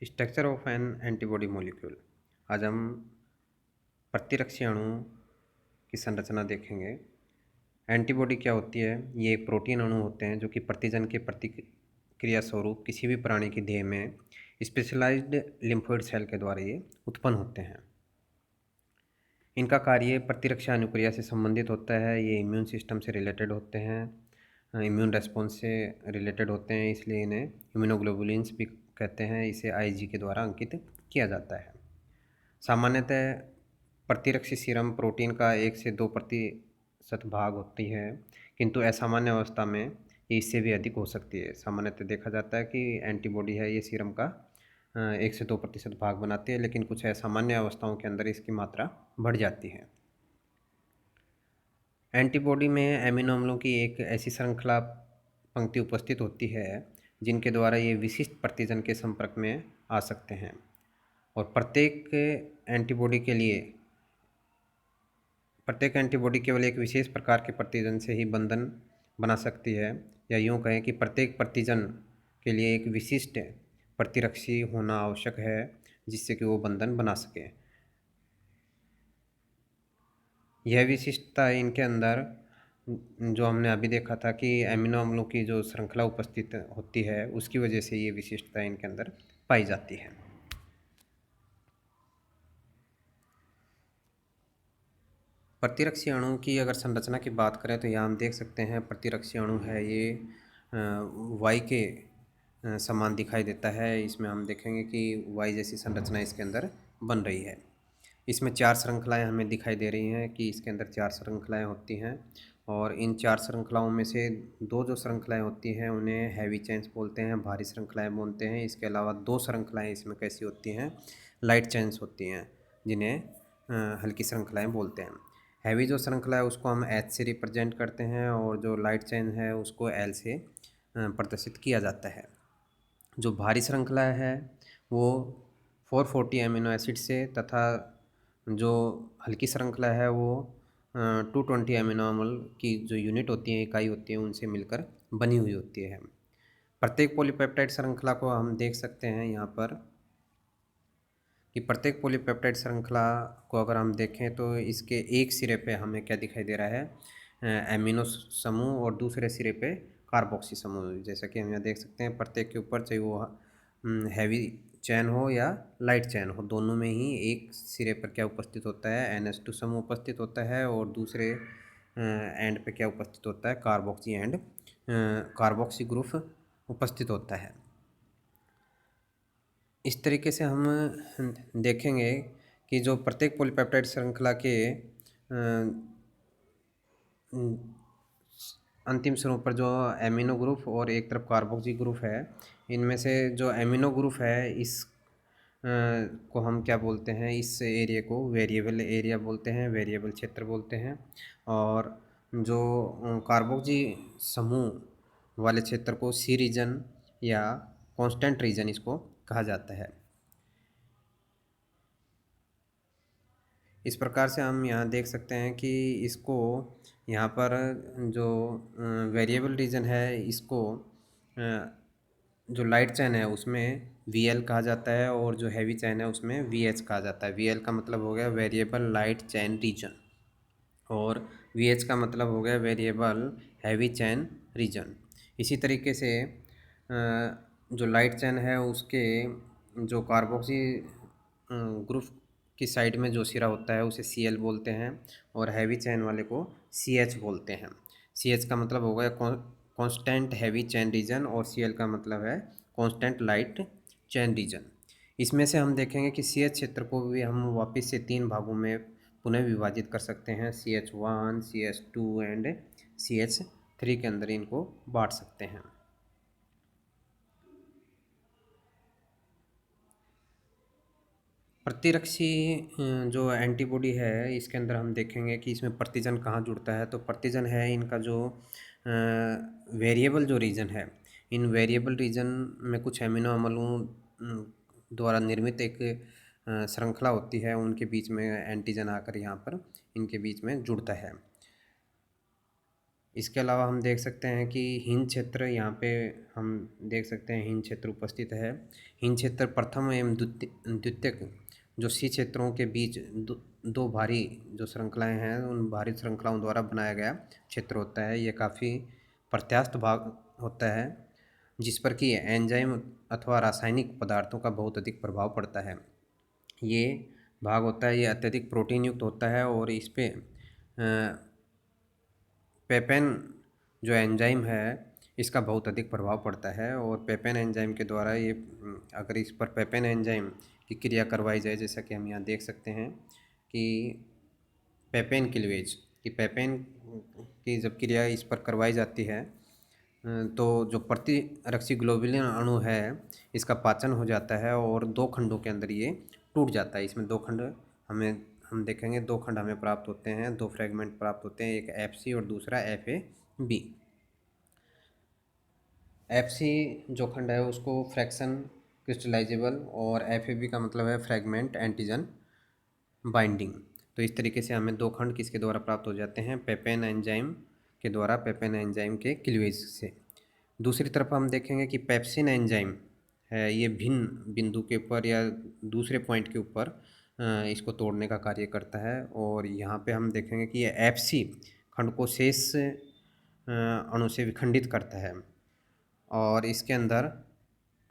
Structure of N antibody molecule. आज हम प्रतिरक्षी अणु की संरचना देखेंगे। एंटीबॉडी क्या होती है? ये एक प्रोटीन अणु होते हैं जो कि प्रतिजन के प्रतिक्रिया स्वरूप किसी भी प्राणी की देह में स्पेशलाइज्ड लिम्फोइड सेल के द्वारा ये उत्पन्न होते हैं। इनका कार्य प्रतिरक्षा अनुक्रिया से संबंधित होता है। ये इम्यून सिस्टम से रिलेटेड होते हैं, इम्यून रेस्पॉन्स से रिलेटेड होते हैं, इसलिए इन्हें इम्यूनोग्लोबुलिन्स भी कहते हैं। इसे आईजी के द्वारा अंकित किया जाता है। सामान्यतः प्रतिरक्षी सीरम प्रोटीन का 1 से 2% भाग होती है, किंतु असामान्य अवस्था में ये इससे भी अधिक हो सकती है। सामान्यतः देखा जाता है कि एंटीबॉडी है ये सीरम का 1 से 2% भाग बनाती है, लेकिन कुछ असामान्य अवस्थाओं के अंदर इसकी मात्रा बढ़ जाती है। एंटीबॉडी में एमिनो अम्लों की एक ऐसी श्रृंखला पंक्ति उपस्थित होती है जिनके द्वारा ये विशिष्ट प्रतिजन के संपर्क में आ सकते हैं, और प्रत्येक एंटीबॉडी केवल एक विशेष प्रकार के प्रतिजन से ही बंधन बना सकती है, या यूँ कहें कि प्रत्येक प्रतिजन के लिए एक विशिष्ट प्रतिरक्षी होना आवश्यक है जिससे कि वो बंधन बना सके। यह विशिष्टता इनके अंदर जो हमने अभी देखा था कि एमिनो अम्लों की जो श्रृंखला उपस्थित होती है उसकी वजह से ये विशिष्टता इनके अंदर पाई जाती है। प्रतिरक्षी अणु की अगर संरचना की बात करें तो यहाँ हम देख सकते हैं प्रतिरक्षी अणु है ये वाई के समान दिखाई देता है। इसमें हम देखेंगे कि वाई जैसी संरचना इसके अंदर बन रही है। इसमें 4 श्रृंखलाएँ हमें दिखाई दे रही हैं कि इसके अंदर 4 श्रृंखलाएँ होती हैं, और इन 4 श्रृंखलाओं में से 2 जो श्रृंखलाएँ होती हैं उन्हें हैवी चेन्स बोलते हैं, भारी श्रृंखलाएँ बोलते हैं। इसके अलावा 2 श्रृंखलाएँ इसमें कैसी होती हैं? लाइट चेन्स होती हैं, जिन्हें हल्की श्रृंखलाएँ बोलते हैं। हैवी जो श्रृंखला है उसको हम एच से रिप्रेजेंट करते हैं, और जो लाइट चेन है उसको एल से प्रदर्शित किया जाता है। जो भारी श्रृंखला है वो 440 अमीनो एसिड से, तथा जो हल्की श्रृंखला है वो 220 अमीनो अम्ल की जो यूनिट होती है, इकाई होती है, उनसे मिलकर बनी हुई होती है। प्रत्येक पॉलीपेप्टाइड श्रृंखला को हम देख सकते हैं यहाँ पर कि प्रत्येक पॉलीपेप्टाइड श्रृंखला को अगर हम देखें तो इसके एक सिरे पे हमें क्या दिखाई दे रहा है? एमिनो समूह, और दूसरे सिरे पे कार्बोक्सी समूह। जैसा कि हम यहाँ देख सकते हैं प्रत्येक के ऊपर, चाहे वो हैवी चैन हो या लाइट चैन हो, दोनों में ही एक सिरे पर क्या उपस्थित होता है? NH2 समूह उपस्थित होता है, और दूसरे एंड पे क्या उपस्थित होता है? कार्बोक्सी ग्रुप उपस्थित होता है। इस तरीके से हम देखेंगे कि जो प्रत्येक पॉलीपेप्टाइड श्रृंखला के अंतिम स्वरूप पर जो एमिनो ग्रुप और एक तरफ कार्बोक्सी ग्रुप है, इनमें से जो एमिनो ग्रुप है इस को हम क्या बोलते हैं? इस एरिया को वेरिएबल एरिया बोलते हैं, वेरिएबल क्षेत्र बोलते हैं। और जो कार्बोक्सी समूह वाले क्षेत्र को सी रीजन या कांस्टेंट रीजन इसको कहा जाता है। इस प्रकार से हम यहाँ देख सकते हैं कि इसको यहाँ पर जो वेरिएबल रीजन है इसको जो लाइट चैन है उसमें VL कहा जाता है, और जो हैवी चैन है उसमें VH कहा जाता है। VL का मतलब हो गया वेरिएबल लाइट चैन रीजन, और VH का मतलब हो गया वेरिएबल हैवी चैन रीजन। इसी तरीके से जो लाइट चैन है उसके जो कार्बोक्सी ग्रुप की साइड में जो सिरा होता है उसे Cl बोलते हैं, और हैवी चैन वाले को CH बोलते हैं। CH का मतलब हो गया कांस्टेंट हैवी चैन रीजन, और Cl का मतलब है कांस्टेंट लाइट चैन रीजन। इसमें से हम देखेंगे कि CH क्षेत्र को भी हम वापस से 3 भागों में पुनः विभाजित कर सकते हैं। CH1, CH2 एंड CH3 के अंदर इनको बांट सकते हैं। प्रतिरक्षी जो एंटीबॉडी है इसके अंदर हम देखेंगे कि इसमें प्रतिजन कहाँ जुड़ता है। तो प्रतिजन है इनका जो वेरिएबल जो रीजन है, इन वेरिएबल रीजन में कुछ एमिनो अम्लों द्वारा निर्मित एक श्रृंखला होती है, उनके बीच में एंटीजन आकर यहाँ पर इनके बीच में जुड़ता है। इसके अलावा हम देख सकते हैं कि हिंद क्षेत्र, यहाँ पे हम देख सकते हैं हिंद क्षेत्र उपस्थित है। हिंद क्षेत्र प्रथम एवं द्वितीयक जो सी क्षेत्रों के बीच दो भारी जो श्रृंखलाएं हैं, उन भारी श्रृंखलाओं द्वारा बनाया गया क्षेत्र होता है। ये काफ़ी प्रत्यास्थ भाग होता है जिस पर कि एंजाइम अथवा रासायनिक पदार्थों का बहुत अधिक प्रभाव पड़ता है। ये भाग होता है, ये अत्यधिक प्रोटीन युक्त होता है और इस पे पेपेन जो एंजाइम है इसका बहुत अधिक प्रभाव पड़ता है। और पेपेन एंजाइम के द्वारा ये अगर इस पर पेपेन एंजाइम की क्रिया करवाई जाए, जैसा कि हम यहाँ देख सकते हैं कि पेपेन क्लीवेज की पेपेन की जब क्रिया इस पर करवाई जाती है तो जो प्रतिरक्षी ग्लोबुलिन अणु है इसका पाचन हो जाता है और दो खंडों के अंदर ये टूट जाता है। इसमें दो खंड हम देखेंगे, दो खंड हमें प्राप्त होते हैं, दो फ्रेगमेंट प्राप्त होते हैं, एक FC और दूसरा FAB। FC जो खंड है उसको फ्रैक्शन क्रिस्टलाइजेबल और FAB का मतलब है फ्रैगमेंट एंटीजन बाइंडिंग। तो इस तरीके से हमें दो खंड किसके द्वारा प्राप्त हो जाते हैं, पेपेन एंजाइम के द्वारा, पेपेन एंजाइम के क्लीवेज से। दूसरी तरफ हम देखेंगे कि पेप्सिन एंजाइम है, ये भिन्न बिंदु के ऊपर या दूसरे पॉइंट के ऊपर इसको तोड़ने का कार्य करता है। और यहाँ पे हम देखेंगे कि ये FC खंड को शेष अणु से विखंडित करता है और इसके अंदर